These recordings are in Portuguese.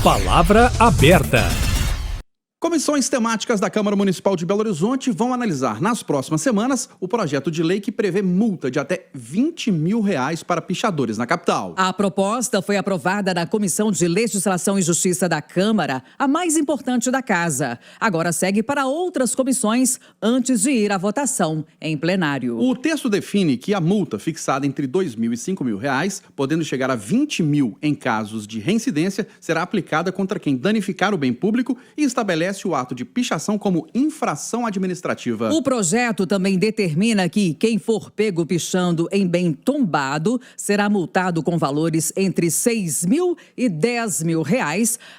Palavra aberta. Comissões temáticas da Câmara Municipal de Belo Horizonte vão analisar nas próximas semanas o projeto de lei que prevê multa de até R$20 mil para pichadores na capital. A proposta foi aprovada na Comissão de Legislação e Justiça da Câmara, a mais importante da casa. Agora segue para outras comissões antes de ir à votação em plenário. O texto define que a multa fixada entre R$2 mil e R$5 mil, podendo chegar a R$20 mil em casos de reincidência, será aplicada contra quem danificar o bem público e estabelece o ato de pichação como infração administrativa. O projeto também determina que quem for pego pichando em bem tombado será multado com valores entre R$6 mil e R$10 mil,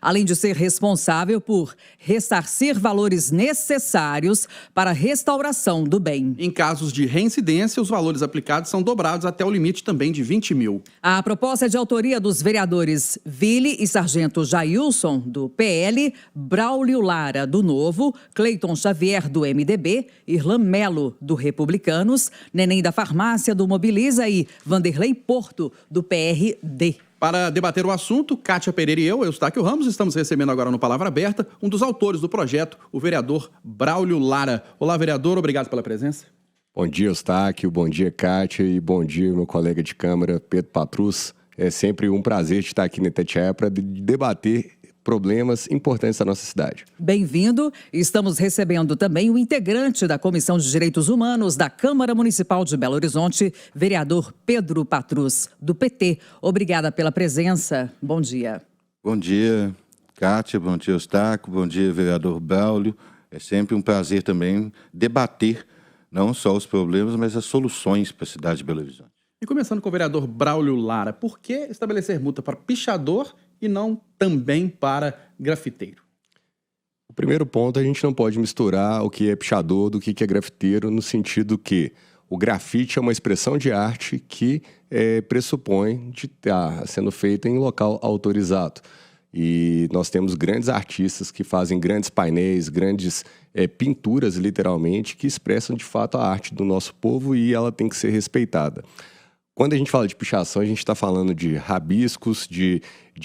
além de ser responsável por ressarcir valores necessários para a restauração do bem. Em casos de reincidência, os valores aplicados são dobrados até o limite também de R$20 mil. A proposta é de autoria dos vereadores Ville e Sargento Jailson, do PL, Braulio Lara, do Novo, Cleiton Xavier, do MDB, Irlan Melo, do Republicanos, Neném da Farmácia, do Mobiliza e Vanderlei Porto, do PRD. Para debater o assunto, Kátia Pereira e eu, Eustáquio Ramos, estamos recebendo agora no Palavra Aberta um dos autores do projeto, o vereador Braulio Lara. Olá, vereador, obrigado pela presença. Bom dia, Eustáquio, bom dia, Kátia, e bom dia, meu colega de Câmara, Pedro Patrus. É sempre um prazer estar aqui na Itatiaia para debater problemas importantes da nossa cidade. Bem-vindo. Estamos recebendo também o integrante da Comissão de Direitos Humanos da Câmara Municipal de Belo Horizonte, vereador Pedro Patrus, do PT. Obrigada pela presença. Bom dia. Bom dia, Kátia. Bom dia, Eustáquio. Bom dia, vereador Braulio. É sempre um prazer também debater não só os problemas, mas as soluções para a cidade de Belo Horizonte. E começando com o vereador Braulio Lara, por que estabelecer multa para pichador e não também para grafiteiro? O primeiro ponto, a gente não pode misturar o que é pichador do que é grafiteiro, no sentido que o grafite é uma expressão de arte que pressupõe de estar sendo feita em local autorizado. E nós temos grandes artistas que fazem grandes painéis, grandes pinturas, literalmente, que expressam de fato a arte do nosso povo e ela tem que ser respeitada. Quando a gente fala de pichação, a gente está falando de rabiscos, de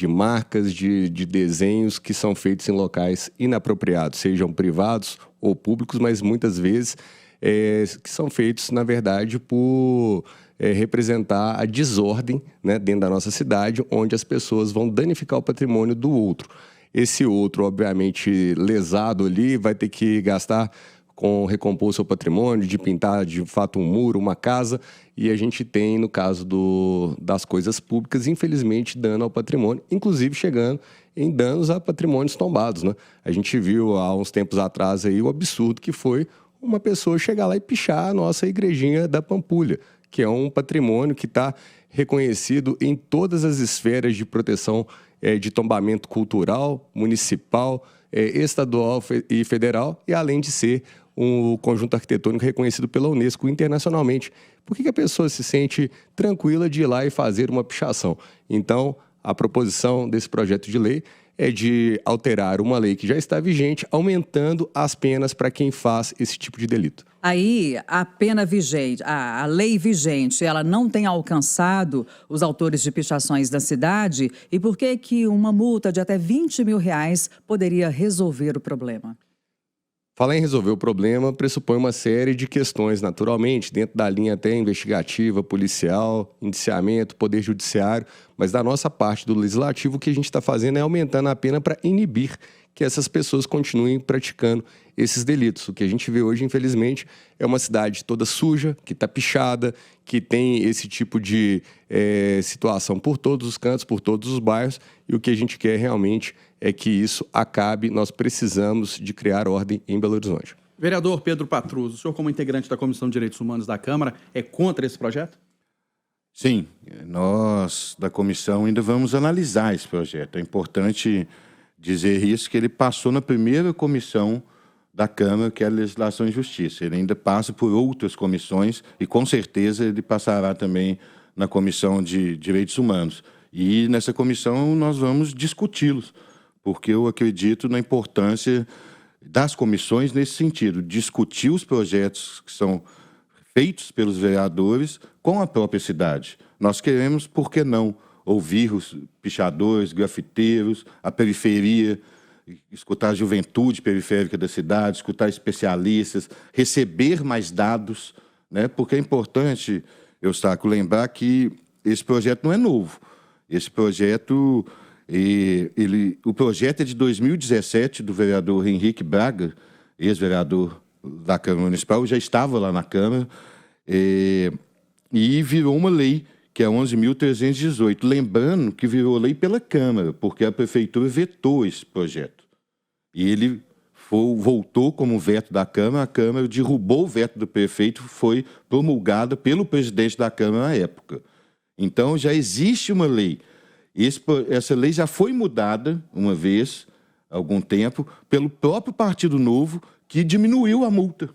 marcas, de desenhos que são feitos em locais inapropriados, sejam privados ou públicos, mas muitas vezes que são feitos, na verdade, por representar a desordem, né, dentro da nossa cidade, onde as pessoas vão danificar o patrimônio do outro. Esse outro, obviamente, lesado ali, vai ter que gastar com recompor seu patrimônio, de pintar de fato um muro, uma casa, e a gente tem, no caso das coisas públicas, infelizmente, dano ao patrimônio, inclusive chegando em danos a patrimônios tombados, né? A gente viu há uns tempos atrás aí o absurdo que foi uma pessoa chegar lá e pichar a nossa igrejinha da Pampulha, que é um patrimônio que está reconhecido em todas as esferas de proteção de tombamento cultural, municipal, estadual e federal, e além de ser um conjunto arquitetônico reconhecido pela Unesco internacionalmente. Por que a pessoa se sente tranquila de ir lá e fazer uma pichação? Então, a proposição desse projeto de lei é de alterar uma lei que já está vigente, aumentando as penas para quem faz esse tipo de delito. Aí, a pena vigente, a lei vigente, ela não tem alcançado os autores de pichações da cidade? E por que uma multa de até R$20 mil poderia resolver o problema? Falar em resolver o problema pressupõe uma série de questões, naturalmente, dentro da linha até investigativa, policial, indiciamento, poder judiciário, mas da nossa parte do legislativo, o que a gente está fazendo é aumentando a pena para inibir que essas pessoas continuem praticando esses delitos. O que a gente vê hoje, infelizmente, é uma cidade toda suja, que está pichada, que tem esse tipo de situação por todos os cantos, por todos os bairros, e o que a gente quer realmente é que isso acabe. Nós precisamos de criar ordem em Belo Horizonte. Vereador Pedro Patrus, o senhor, como integrante da Comissão de Direitos Humanos da Câmara, é contra esse projeto? Sim, nós da comissão ainda vamos analisar esse projeto. É importante dizer isso, que ele passou na primeira comissão da Câmara, que é a Legislação e Justiça. Ele ainda passa por outras comissões e, com certeza, ele passará também na Comissão de Direitos Humanos. E nessa comissão nós vamos discuti-los, porque eu acredito na importância das comissões nesse sentido, discutir os projetos que são feitos pelos vereadores com a própria cidade. Nós queremos, por que não, ouvir os pichadores, grafiteiros, a periferia, escutar a juventude periférica da cidade, escutar especialistas, receber mais dados, né? Porque é importante, Eustáquio, lembrar que esse projeto não é novo. Esse projeto, o projeto é de 2017, do vereador Henrique Braga, ex-vereador da Câmara Municipal, já estava lá na Câmara, e virou uma lei, que é 11.318. Lembrando que virou lei pela Câmara, porque a Prefeitura vetou esse projeto. E ele voltou como veto da Câmara, a Câmara derrubou o veto do prefeito, foi promulgada pelo presidente da Câmara na época. Então, já existe uma lei. Essa lei já foi mudada uma vez, há algum tempo, pelo próprio Partido Novo, que diminuiu a multa.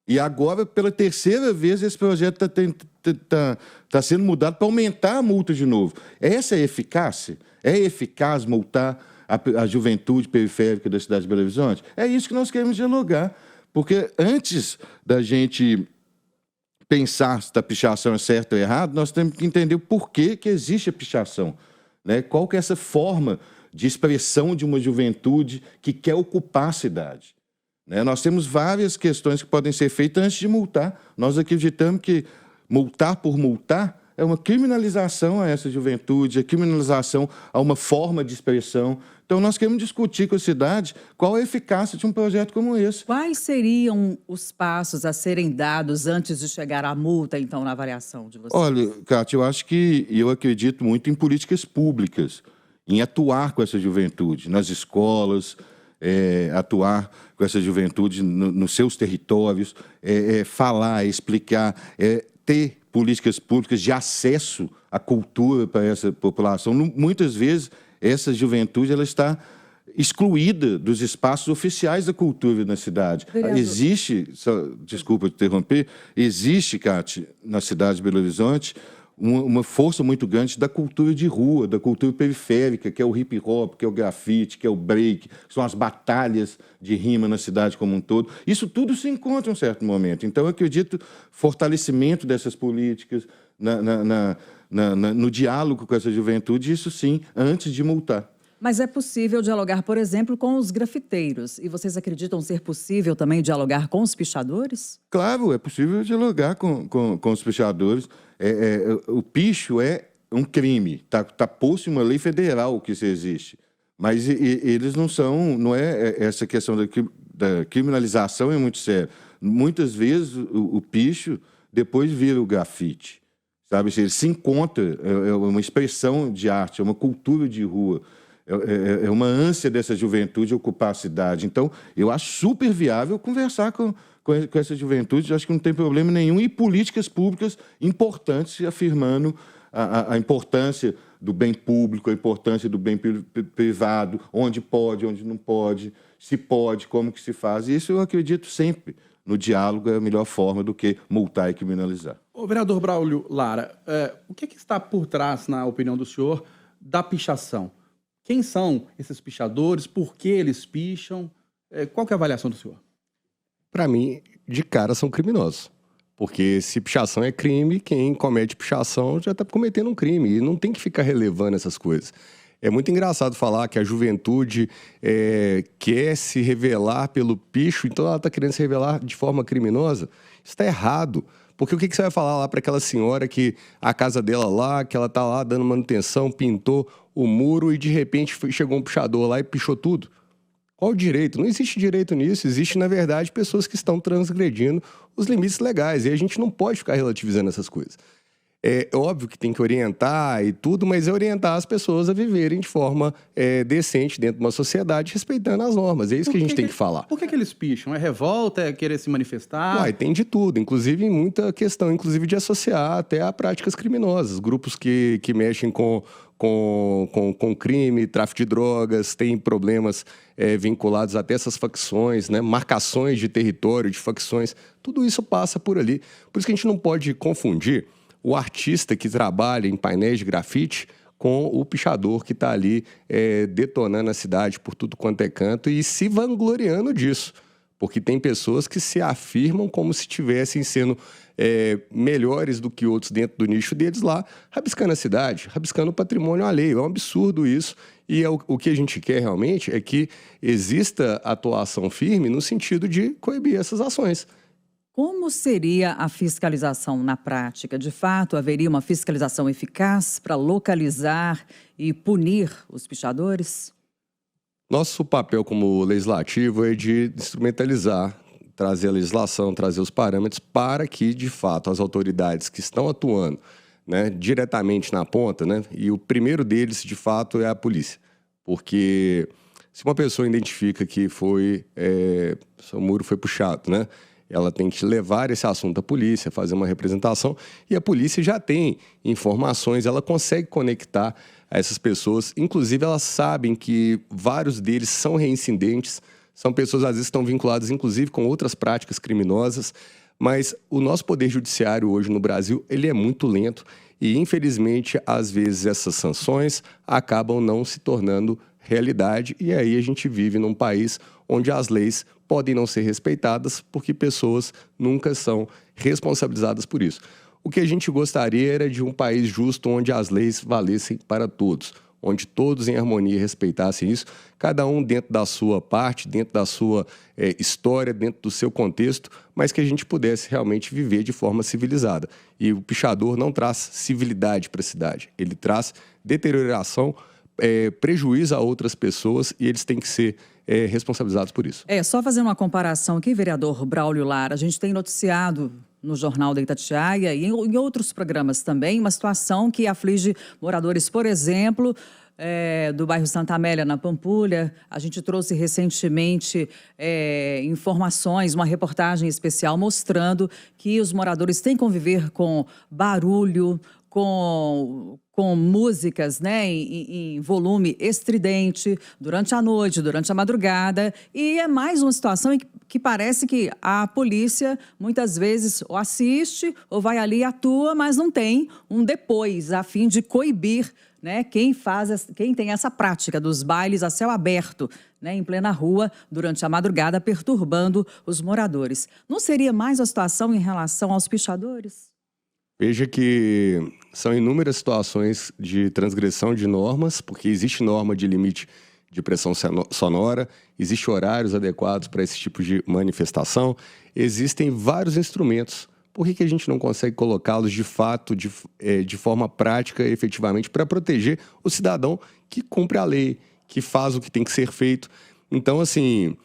E agora, pela terceira vez, esse projeto está sendo mudado para aumentar a multa de novo. Essa é eficácia? É eficaz multar a juventude periférica da cidade de Belo Horizonte? É isso que nós queremos dialogar. Porque antes da gente pensar se a pichação é certa ou errada, nós temos que entender o porquê que existe a pichação, né? Qual que é essa forma de expressão de uma juventude que quer ocupar a cidade. Nós temos várias questões que podem ser feitas antes de multar. Nós acreditamos que multar por multar é uma criminalização a essa juventude, é criminalização a uma forma de expressão. Então, nós queremos discutir com a cidade qual a eficácia de um projeto como esse. Quais seriam os passos a serem dados antes de chegar à multa, então, na avaliação de vocês? Olha, Cátia, eu acredito muito em políticas públicas, em atuar com essa juventude, nas escolas, atuar com essa juventude nos seus territórios, falar, explicar, ter políticas públicas de acesso à cultura para essa população. Muitas vezes, essa juventude ela está excluída dos espaços oficiais da cultura na cidade. Vereador. Existe, desculpa te interromper, existe, Cátia, na cidade de Belo Horizonte, uma força muito grande da cultura de rua, da cultura periférica, que é o hip hop, que é o grafite, que é o break, que são as batalhas de rima na cidade como um todo. Isso tudo se encontra em um certo momento. Então, eu acredito fortalecimento dessas políticas, no diálogo com essa juventude, isso sim, antes de multar. Mas é possível dialogar, por exemplo, com os grafiteiros. E vocês acreditam ser possível também dialogar com os pichadores? Claro, é possível dialogar com os pichadores. O picho é um crime, tá posto em uma lei federal que isso existe. Mas eles não é essa questão da criminalização é muito séria. Muitas vezes o picho depois vira o grafite, sabe? Ele se encontra, é uma expressão de arte, é uma cultura de rua. É uma ânsia dessa juventude ocupar a cidade. Então, eu acho super viável conversar com essa juventude, eu acho que não tem problema nenhum, e políticas públicas importantes, afirmando a importância do bem público, a importância do bem privado, onde pode, onde não pode, se pode, como que se faz. E isso eu acredito sempre. No diálogo é a melhor forma do que multar e criminalizar. O vereador Braulio Lara, o que está por trás, na opinião do senhor, da pichação? Quem são esses pichadores? Por que eles picham? Qual que é a avaliação do senhor? Para mim, de cara, são criminosos. Porque se pichação é crime, quem comete pichação já está cometendo um crime. E não tem que ficar relevando essas coisas. É muito engraçado falar que a juventude quer se revelar pelo picho, então ela está querendo se revelar de forma criminosa. Isso está errado. Porque o que você vai falar lá para aquela senhora que a casa dela lá, que ela está lá dando manutenção, pintou o muro e de repente chegou um pichador lá e pichou tudo? Qual o direito? Não existe direito nisso. Existe, na verdade, pessoas que estão transgredindo os limites legais. E a gente não pode ficar relativizando essas coisas. É óbvio que tem que orientar e tudo, mas é orientar as pessoas a viverem de forma decente dentro de uma sociedade, respeitando as normas. É isso que a gente tem que falar. Por que eles picham? É revolta? É querer se manifestar? Tem de tudo, inclusive muita questão, inclusive de associar até a práticas criminosas. Grupos que mexem com crime, tráfico de drogas, tem problemas vinculados até essas facções, né? Marcações de território, de facções, tudo isso passa por ali. Por isso que a gente não pode confundir o artista que trabalha em painéis de grafite com o pichador que está ali detonando a cidade por tudo quanto é canto e se vangloriando disso. Porque tem pessoas que se afirmam como se estivessem sendo melhores do que outros dentro do nicho deles lá, rabiscando a cidade, rabiscando o patrimônio alheio. É um absurdo isso. E o que a gente quer realmente é que exista atuação firme no sentido de coibir essas ações. Como seria a fiscalização na prática? De fato, haveria uma fiscalização eficaz para localizar e punir os pichadores? Nosso papel como legislativo é de instrumentalizar, trazer a legislação, trazer os parâmetros para que, de fato, as autoridades que estão atuando, né, diretamente na ponta, né, e o primeiro deles, de fato, é a polícia. Porque se uma pessoa identifica que seu muro foi puxado, né, ela tem que levar esse assunto à polícia, fazer uma representação, e a polícia já tem informações, ela consegue conectar a essas pessoas. Inclusive, elas sabem que vários deles são reincidentes, são pessoas, às vezes, que estão vinculadas, inclusive, com outras práticas criminosas, mas o nosso poder judiciário hoje no Brasil, ele é muito lento e, infelizmente, às vezes, essas sanções acabam não se tornando realidade, e aí a gente vive num país onde as leis podem não ser respeitadas porque pessoas nunca são responsabilizadas por isso. O que a gente gostaria era de um país justo onde as leis valessem para todos, onde todos em harmonia respeitassem isso, cada um dentro da sua parte, dentro da sua história, dentro do seu contexto, mas que a gente pudesse realmente viver de forma civilizada. E o pichador não traz civilidade para a cidade, ele traz deterioração, prejuízo a outras pessoas, e eles têm que ser responsabilizados por isso. Só fazendo uma comparação aqui, vereador Braulio Lara, a gente tem noticiado no Jornal da Itatiaia e em outros programas também, uma situação que aflige moradores, por exemplo, do bairro Santa Amélia, na Pampulha. A gente trouxe recentemente informações, uma reportagem especial mostrando que os moradores têm que conviver com barulho, com músicas, né, em volume estridente durante a noite, durante a madrugada. E é mais uma situação em que parece que a polícia muitas vezes ou assiste ou vai ali e atua, mas não tem um depois, a fim de coibir, né, quem tem essa prática dos bailes a céu aberto, né, em plena rua, durante a madrugada, perturbando os moradores. Não seria mais a situação em relação aos pichadores? Veja que são inúmeras situações de transgressão de normas, porque existe norma de limite de pressão sonora, existem horários adequados para esse tipo de manifestação, existem vários instrumentos. Por que a gente não consegue colocá-los de fato, de forma prática, efetivamente, para proteger o cidadão que cumpre a lei, que faz o que tem que ser feito? Então, assim,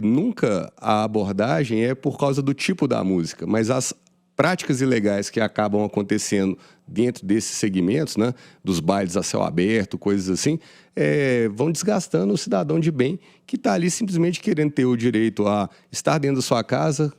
nunca a abordagem é por causa do tipo da música, mas as práticas ilegais que acabam acontecendo dentro desses segmentos, né, dos bailes a céu aberto, coisas assim, vão desgastando o cidadão de bem que está ali simplesmente querendo ter o direito a estar dentro da sua casa,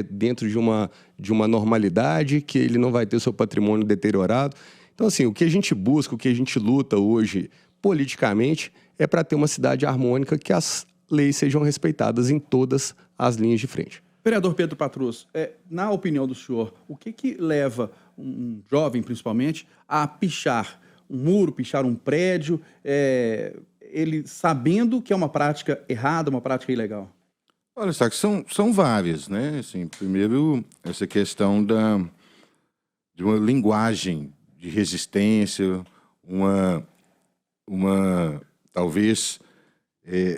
dentro de uma normalidade, que ele não vai ter o seu patrimônio deteriorado. Então, assim, o que a gente busca, o que a gente luta hoje politicamente é para ter uma cidade harmônica, que as leis sejam respeitadas em todas as linhas de frente. Vereador Pedro Patrus, na opinião do senhor, o que leva um jovem, principalmente, a pichar um muro, pichar um prédio, ele sabendo que é uma prática errada, uma prática ilegal? Olha, sabe, são várias, né? Assim, primeiro, essa questão de uma linguagem de resistência, talvez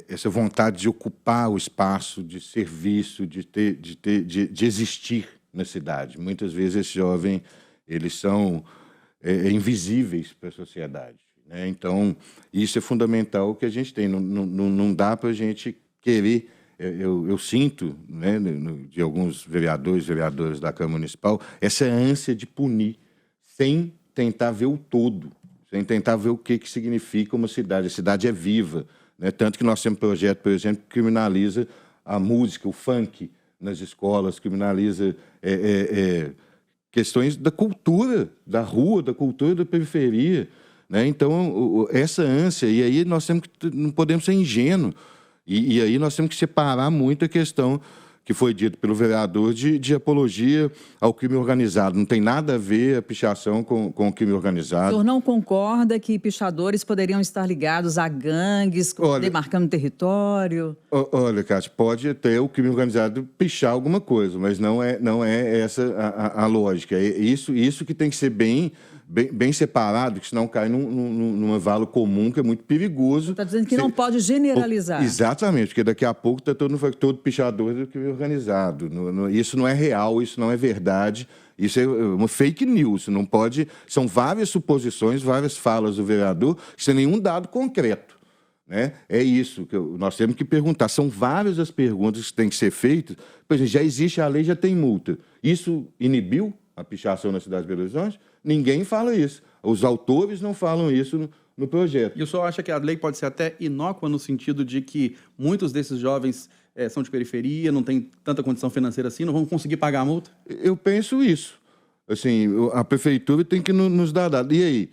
essa vontade de ocupar o espaço, de serviço, de existir na cidade. Muitas vezes esses jovens, eles são invisíveis para a sociedade, né? Então, isso é fundamental que a gente tem. Não dá para a gente querer... Eu sinto, né, de alguns vereadoras da Câmara Municipal, essa ânsia de punir, sem tentar ver o todo, sem tentar ver o que significa uma cidade. A cidade é viva, né? Tanto que nós temos um projeto, por exemplo, que criminaliza a música, o funk nas escolas, criminaliza questões da cultura, da rua, da cultura da periferia, né? Então, essa ânsia, e aí nós não podemos ser ingênuos, e aí nós temos que separar muito a questão que foi dito pelo vereador de apologia ao crime organizado. Não tem nada a ver a pichação com o crime O organizado. senhor não concorda que pichadores poderiam estar ligados a gangues, demarcando território? Olha, Cátia, pode até o crime organizado pichar alguma coisa, mas não é essa a lógica. É isso que tem que ser bem separado, que senão cai numa vala comum que é muito perigoso. Está dizendo que não pode generalizar. Exatamente, porque daqui a pouco está todo pichador do crime organizado. Isso não é real, isso não é verdade, isso é uma fake news. Não pode. São várias suposições, várias falas do vereador, sem nenhum dado concreto. Né? É isso que nós temos que perguntar. São várias as perguntas que têm que ser feitas. Por exemplo, já existe a lei, já tem multa. Isso inibiu a pichação na cidade de Belo Horizonte? Ninguém fala isso. Os autores não falam isso no projeto. E o senhor acha que a lei pode ser até inócua no sentido de que muitos desses jovens são de periferia, não têm tanta condição financeira assim, não vão conseguir pagar a multa? Eu penso isso. Assim, a prefeitura tem que nos dar dado. E aí?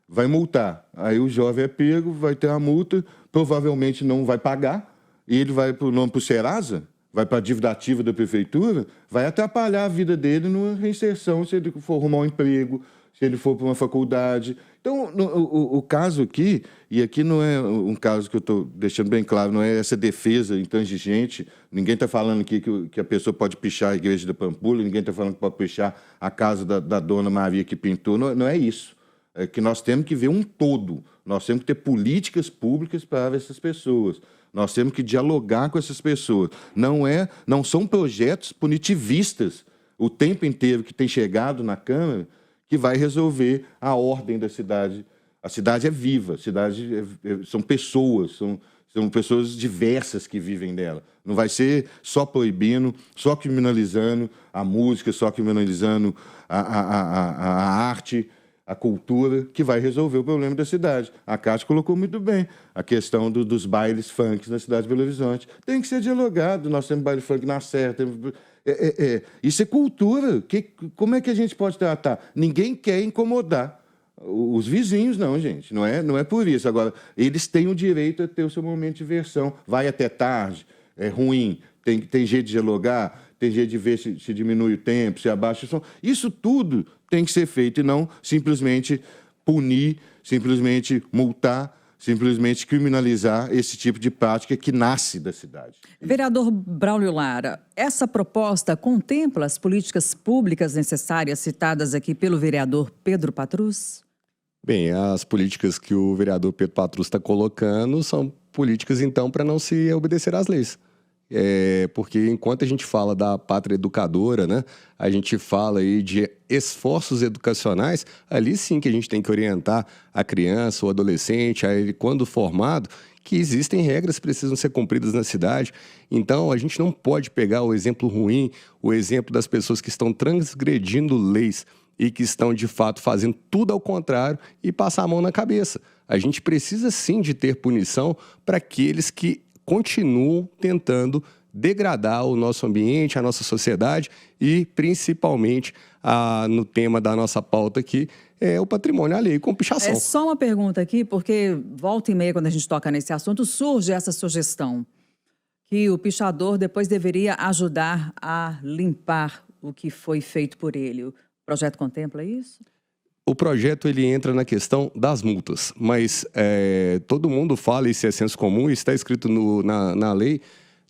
Vai multar. Aí o jovem é pego, vai ter a multa, provavelmente não vai pagar, e ele vai para o Serasa, vai para a dívida ativa da prefeitura, vai atrapalhar a vida dele numa reinserção, se ele for arrumar um emprego, se ele for para uma faculdade. Então, o caso aqui, e aqui não é um caso que eu estou deixando bem claro, não é essa defesa intransigente, ninguém está falando aqui que a pessoa pode pichar a igreja da Pampulha, ninguém está falando que pode pichar a casa da dona Maria que pintou, não é isso. É que nós temos que ver um todo, nós temos que ter políticas públicas para essas pessoas. Nós temos que dialogar com essas pessoas. Não são projetos punitivistas o tempo inteiro que tem chegado na Câmara que vai resolver a ordem da cidade. A cidade é viva, são pessoas, são pessoas diversas que vivem dela. Não vai ser só proibindo, só criminalizando a música, só criminalizando a arte, a cultura, que vai resolver o problema da cidade. A Cátia colocou muito bem a questão dos bailes funk na cidade de Belo Horizonte. Tem que ser dialogado. Nós temos baile funk na Serra. Isso é cultura. Como é que a gente pode tratar? Ninguém quer incomodar os vizinhos, não, gente. Não é por isso. Agora, eles têm o direito a ter o seu momento de diversão. Vai até tarde, é ruim, tem jeito de dialogar, tem jeito de ver se diminui o tempo, se abaixa o som. Isso tudo tem que ser feito e não simplesmente punir, simplesmente multar, simplesmente criminalizar esse tipo de prática que nasce da cidade. Vereador Braulio Lara, essa proposta contempla as políticas públicas necessárias citadas aqui pelo vereador Pedro Patrus? Bem, as políticas que o vereador Pedro Patrus está colocando são políticas, então, para não se obedecer às leis. Porque enquanto a gente fala da pátria educadora, né, a gente fala aí de esforços educacionais, ali sim que a gente tem que orientar a criança, o adolescente, a ele quando formado, que existem regras que precisam ser cumpridas na cidade. Então, a gente não pode pegar o exemplo ruim, o exemplo das pessoas que estão transgredindo leis e que estão, de fato, fazendo tudo ao contrário e passar a mão na cabeça. A gente precisa, sim, de ter punição para aqueles que continuam tentando degradar o nosso ambiente, a nossa sociedade e, principalmente, no tema da nossa pauta aqui, é o patrimônio alheio com pichação. É só uma pergunta aqui, porque volta e meia, quando a gente toca nesse assunto, surge essa sugestão que o pichador depois deveria ajudar a limpar o que foi feito por ele. O projeto contempla isso? O projeto ele entra na questão das multas, mas todo mundo fala, isso é senso comum, isso está escrito na lei,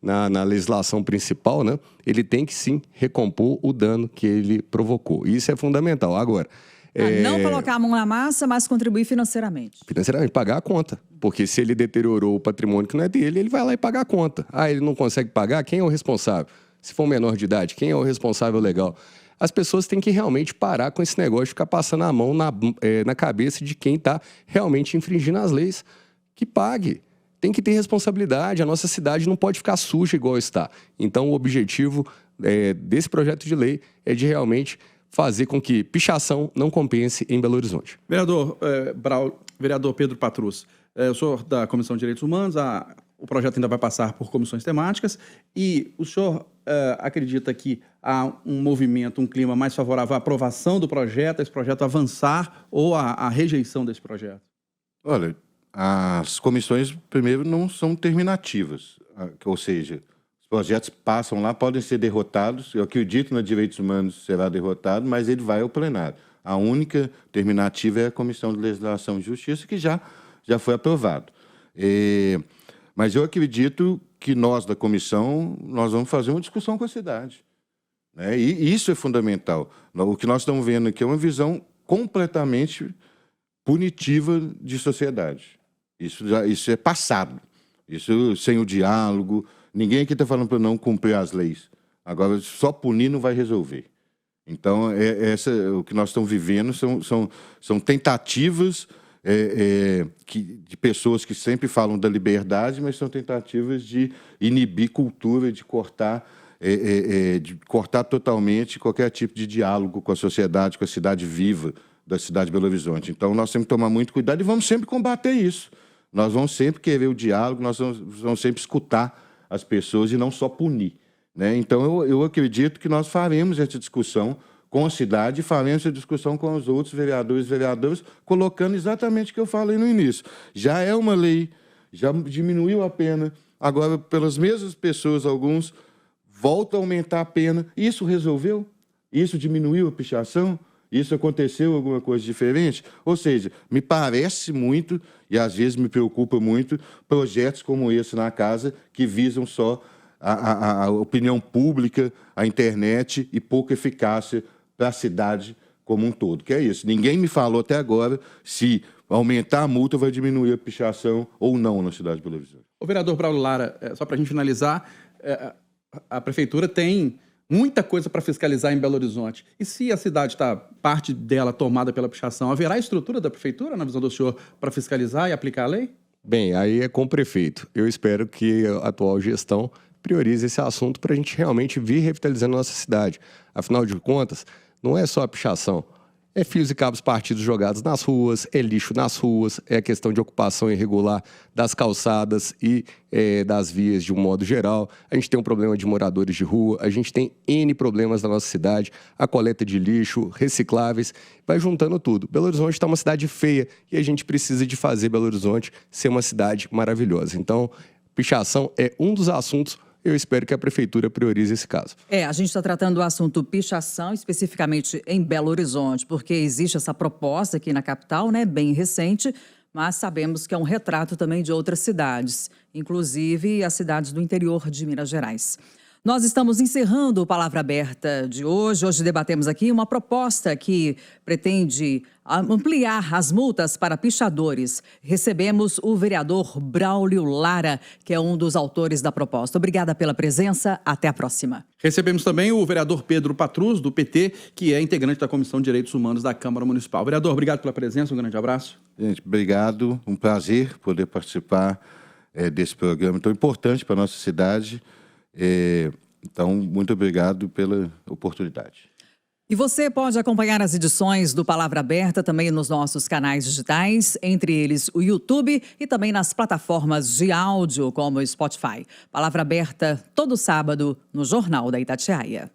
na legislação principal, né? Ele tem que sim recompor o dano que ele provocou. Isso é fundamental. Agora, não colocar a mão na massa, mas contribuir financeiramente. Financeiramente, pagar a conta. Porque se ele deteriorou o patrimônio que não é dele, ele vai lá e paga a conta. Ele não consegue pagar, quem é o responsável? Se for menor de idade, quem é o responsável legal? As pessoas têm que realmente parar com esse negócio de ficar passando a mão na cabeça de quem está realmente infringindo as leis. Que pague. Tem que ter responsabilidade. A nossa cidade não pode ficar suja igual está. Então, o objetivo desse projeto de lei é de realmente fazer com que pichação não compense em Belo Horizonte. Vereador Pedro Patrus, eu sou da Comissão de Direitos Humanos, o projeto ainda vai passar por comissões temáticas e o senhor acredita que há um movimento, um clima mais favorável à aprovação do projeto, esse projeto avançar ou à rejeição desse projeto? Olha, as comissões, primeiro, não são terminativas, ou seja, projetos passam lá, podem ser derrotados. Eu acredito nos direitos humanos será derrotado, mas ele vai ao plenário. A única terminativa é a Comissão de Legislação e Justiça, que já foi aprovado. Mas eu acredito que nós, da comissão, nós vamos fazer uma discussão com a cidade, né? E isso é fundamental. O que nós estamos vendo aqui é uma visão completamente punitiva de sociedade. Isso é passado. Isso sem o diálogo. Ninguém aqui está falando para não cumprir as leis. Agora, só punir não vai resolver. Então, o que nós estamos vivendo são tentativas de pessoas que sempre falam da liberdade, mas são tentativas de inibir cultura, de cortar totalmente qualquer tipo de diálogo com a sociedade, com a cidade viva da cidade de Belo Horizonte. Então, nós temos que tomar muito cuidado e vamos sempre combater isso. Nós vamos sempre querer o diálogo, nós vamos sempre escutar as pessoas e não só punir, né? Então, eu acredito que nós faremos essa discussão com a cidade e faremos essa discussão com os outros vereadores e vereadoras, colocando exatamente o que eu falei no início. Já é uma lei, já diminuiu a pena, agora, pelas mesmas pessoas, alguns voltam a aumentar a pena. Isso resolveu? Isso diminuiu a pichação? Isso aconteceu alguma coisa diferente? Ou seja, me parece muito, e às vezes me preocupa muito, projetos como esse na casa que visam só a opinião pública, a internet e pouca eficácia para a cidade como um todo. Que é isso. Ninguém me falou até agora se aumentar a multa vai diminuir a pichação ou não na cidade de Belo Horizonte. O vereador Braulio Lara, só para a gente finalizar, a prefeitura tem muita coisa para fiscalizar em Belo Horizonte. E se a cidade está, parte dela, tomada pela pichação, haverá estrutura da prefeitura, na visão do senhor, para fiscalizar e aplicar a lei? Bem, aí é com o prefeito. Eu espero que a atual gestão priorize esse assunto para a gente realmente vir revitalizando a nossa cidade. Afinal de contas, não é só a pichação. É fios e cabos partidos jogados nas ruas, é lixo nas ruas, é a questão de ocupação irregular das calçadas e das vias de um modo geral. A gente tem um problema de moradores de rua, a gente tem N problemas na nossa cidade, a coleta de lixo, recicláveis, vai juntando tudo. Belo Horizonte está uma cidade feia e a gente precisa de fazer Belo Horizonte ser uma cidade maravilhosa. Então, pichação é um dos assuntos. Eu espero que a prefeitura priorize esse caso. A gente está tratando do assunto pichação, especificamente em Belo Horizonte, porque existe essa proposta aqui na capital, né, bem recente, mas sabemos que é um retrato também de outras cidades, inclusive as cidades do interior de Minas Gerais. Nós estamos encerrando o Palavra Aberta de hoje. Hoje debatemos aqui uma proposta que pretende ampliar as multas para pichadores. Recebemos o vereador Braulio Lara, que é um dos autores da proposta. Obrigada pela presença. Até a próxima. Recebemos também o vereador Pedro Patrus, do PT, que é integrante da Comissão de Direitos Humanos da Câmara Municipal. Vereador, obrigado pela presença. Um grande abraço. Gente, obrigado. Um prazer poder participar desse programa tão importante para a nossa cidade. Então, muito obrigado pela oportunidade. E você pode acompanhar as edições do Palavra Aberta também nos nossos canais digitais, entre eles o YouTube e também nas plataformas de áudio como o Spotify. Palavra Aberta todo sábado no Jornal da Itatiaia.